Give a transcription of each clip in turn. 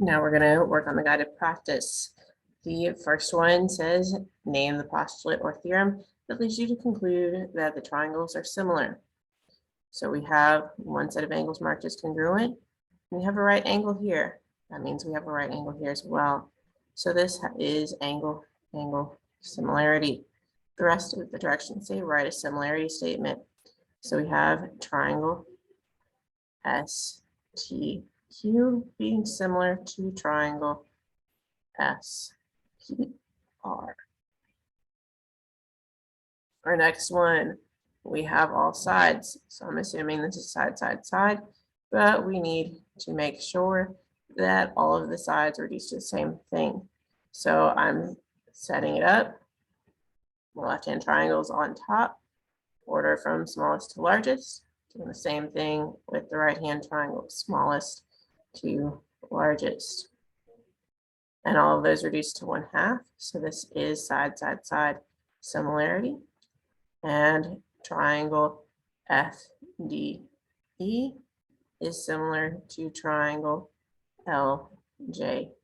Now we're going to work on the guided practice. The first one says, name the postulate or theorem that leads you to conclude that the triangles are similar. So we have one set of angles marked as congruent. We have a right angle here. That means we have a right angle here as well. So this is angle, similarity. The rest of the directions say write a similarity statement. So we have triangle STQ being similar to triangle SPR. Our next one, we have all sides. So I'm assuming this is side, side, side, but we need to make sure that all of the sides reduce to the same thing. So I'm setting it up. Left-hand triangles on top, order from smallest to largest. Doing the same thing with the right-hand triangle, smallest to largest. And all of those reduce to 1/2. So this is side, side, side similarity. And triangle FDE is similar to triangle LJK.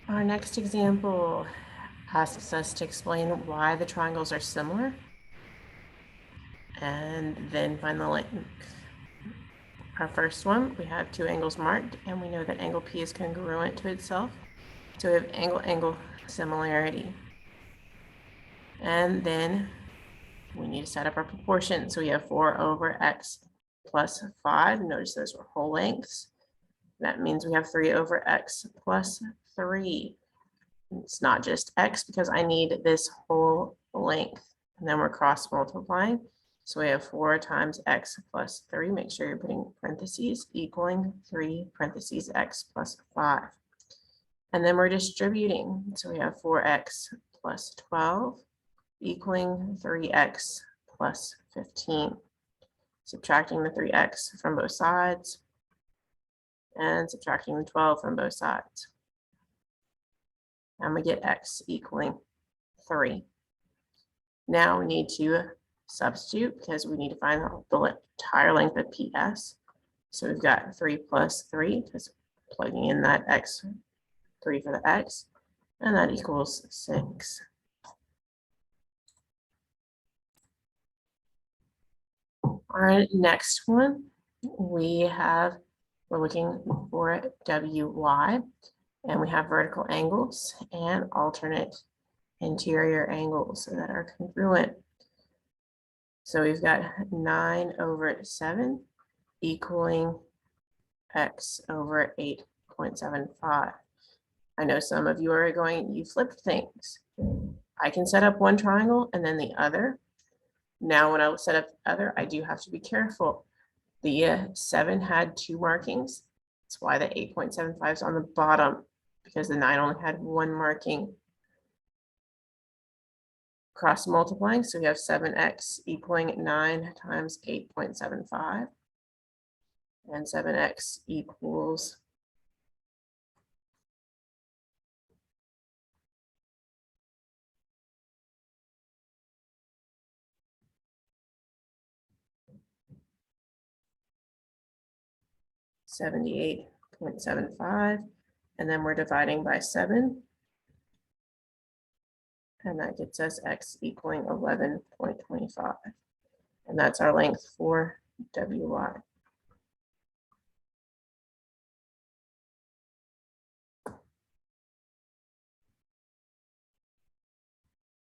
Our next example asks us to explain why the triangles are similar and then find the length. Our first one, we have two angles marked and we know that angle P is congruent to itself. So we have angle similarity. And then we need to set up our proportion. So we have 4/x plus 5. Notice those were whole lengths. That means we have 3/x plus 3. It's not just x because I need this whole length. And then we're cross multiplying. So we have 4 times x plus 3. Make sure you're putting parentheses equaling 3 parentheses x plus 5. And then we're distributing. So we have 4x plus 12 equaling 3x plus 15. Subtracting the 3x from both sides and subtracting the 12 from both sides. And we get x equaling 3. Now we need to substitute because we need to find the entire length of PS. So we've got 3 plus 3 because plugging in that x, 3 for the x, and that equals 6. Our next one, we're looking for WY, and we have vertical angles and alternate interior angles that are congruent. So we've got 9/7 equaling x over 8.75. I know some of you are going, you flipped things. I can set up one triangle and then the other. Now when I set up the other, I do have to be careful. The 7 had 2 markings. That's why the 8.75 is on the bottom, because the 9 only had 1 marking. Cross multiplying, so we have 7x equaling 9 times 8.75. And 7x equals 78.75, and then we're dividing by 7, and that gets us x equaling 11.25, and that's our length for WY.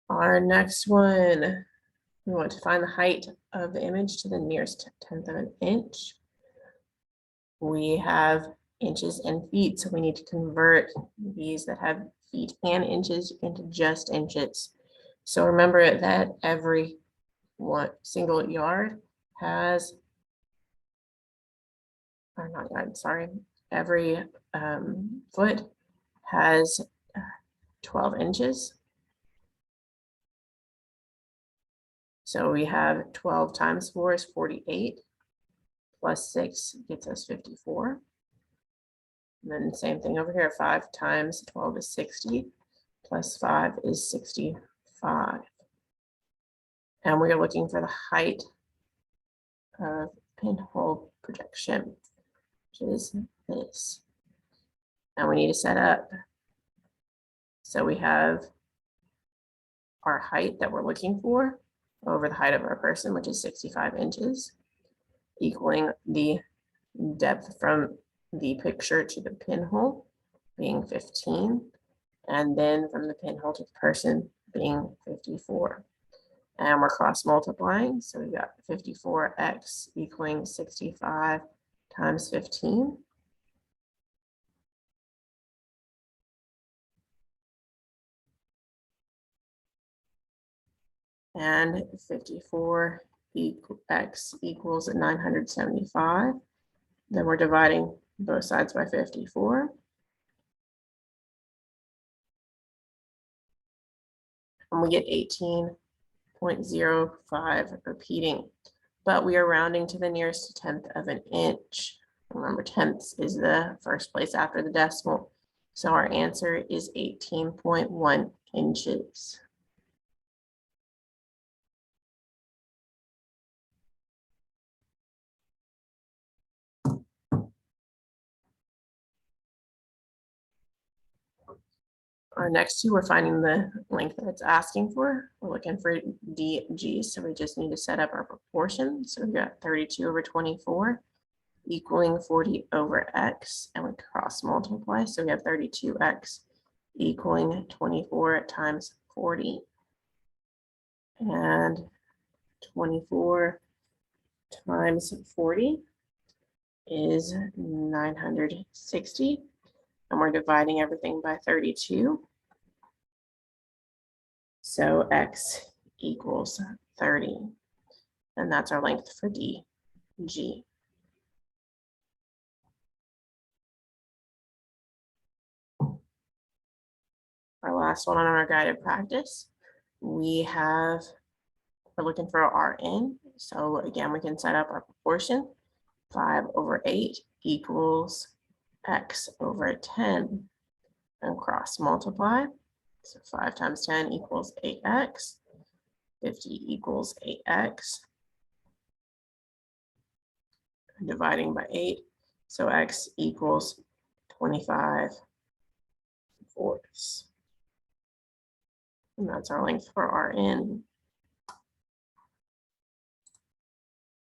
Our next one, we want to find the height of the image to the nearest 1/10 of an inch. We have inches and feet, so we need to convert these that have feet and inches into just inches. So remember that every single yard has, or not yard, sorry, every foot has 12 inches. So we have 12 times 4 is 48. Plus 6 gets us 54. And then same thing over here, 5 times 12 is 60, plus 5 is 65. And we are looking for the height of pinhole projection, which is this. And we need to set up. So we have our height that we're looking for over the height of our person, which is 65 inches, equaling the depth from the picture to the pinhole being 15, and then from the pinhole to the person being 54. And we're cross multiplying, so we got 54x equaling 65 times 15. And 54x equals 975. Then we're dividing both sides by 54. And we get 18.05 repeating, but we are rounding to the nearest tenth of an inch. Remember, tenths is the first place after the decimal. So our answer is 18.1 inches. Our next two, we're finding the length that it's asking for. We're looking for DG, so we just need to set up our proportion. So we've got 32 over 24 equaling 40 over x, and we cross multiply. So we have 32x equaling 24 times 40. And 24 times 40 is 960. And we're dividing everything by 32. So x equals 30. And that's our length for DG. Our last one on our guided practice, we're looking for our RN. So again, we can set up our proportion. 5 over 8 equals x over 10, and cross multiply. So 5 times 10 equals 8x. 50 equals 8x. Dividing by 8, so x equals 25 fourths. And that's our length for RN.